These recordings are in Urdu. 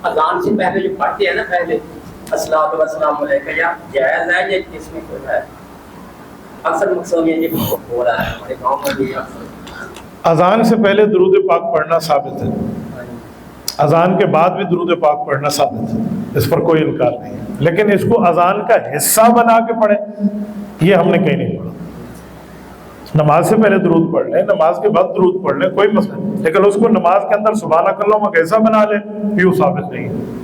اذان سے پہلے جو پڑھتے ہیں نا پہلے الصلاۃ والسلام علیک، یا جائز ہے یہ اس میں کوئی ہے؟ اکثر مقصود یہ ہو رہا ہے ہمارے گاؤں میں بھی اکثر اذان سے پہلے درود پاک پڑھنا ثابت ہے، اذان کے بعد بھی درود پاک پڑھنا ثابت ہے، اس پر کوئی انکار نہیں ہے، لیکن اس کو اذان کا حصہ بنا کے پڑھیں یہ ہم نے کہیں نہیں پڑھا۔ نماز سے پہلے درود پڑھ لیں، نماز کے بعد درود پڑھ لیں، کوئی مسئلہ نہیں، لیکن اس کو نماز کے اندر سبحانک اللہم کیسا بنا لیں یہ ثابت نہیں ہے۔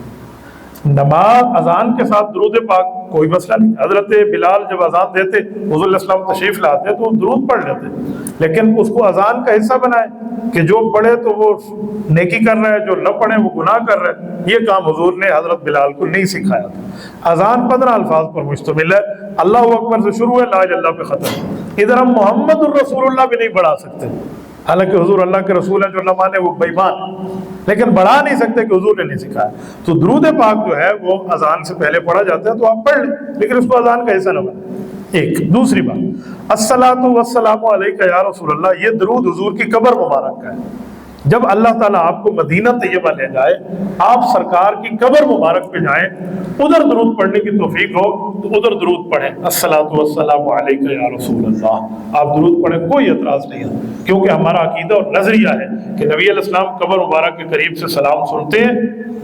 نماز اذان کے ساتھ درود پاک کوئی مسئلہ نہیں، حضرت بلال جب اذان دیتے حضور علیہ السلام تشریف لاتے تو درود پڑھ لیتے، لیکن اس کو اذان کا حصہ بنائے کہ جو پڑھے تو وہ نیکی کر رہا ہے، جو نہ پڑھے وہ گناہ کر رہا ہے۔ یہ کام حضور نے حضرت بلال کو نہیں سکھایا تھا۔ اذان 15 الفاظ پر مشتمل ہے، اللہ اکبر سے شروع ہے، لا الہ الا اللہ پہ ختم۔ ادھر ہم محمد الرسول اللہ بھی نہیں بڑھا سکتے، حالانکہ حضور اللہ کے رسول ہیں، جو نہ مانے وہ بے ایمان، لیکن بڑھا نہیں سکتے کہ حضور نے نہیں سکھایا۔ تو درود پاک جو ہے وہ اذان سے پہلے پڑھا جاتا ہے تو آپ پڑھ لیں، لیکن اس کو اذان کا حصہ نہ بنائیں۔ ایک دوسری بات، الصلاۃ والسلام علیک یا رسول اللہ، یہ درود حضور کی قبر مبارک کا ہے۔ جب اللہ تعالیٰ آپ کو مدینہ طیبہ لے جائے، آپ سرکار کی قبر مبارک پہ جائیں، ادھر درود پڑھنے کی توفیق ہو تو ادھر درود پڑھیں، الصلاۃ والسلام علیک یا رسول اللہ، آپ درود پڑھیں، کوئی اعتراض نہیں ہے، کیونکہ ہمارا عقیدہ اور نظریہ ہے کہ نبی علیہ السلام قبر مبارک کے قریب سے سلام سنتے ہیں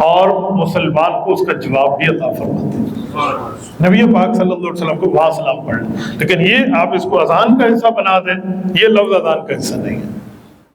اور مسلمان کو اس کا جواب بھی عطا فرماتے ہیں۔ نبی پاک صلی اللہ علیہ وسلم کو وہاں سلام پڑھیں، لیکن یہ آپ اس کو اذان کا حصہ بنا دیں، یہ لفظ اذان کا حصہ نہیں ہے۔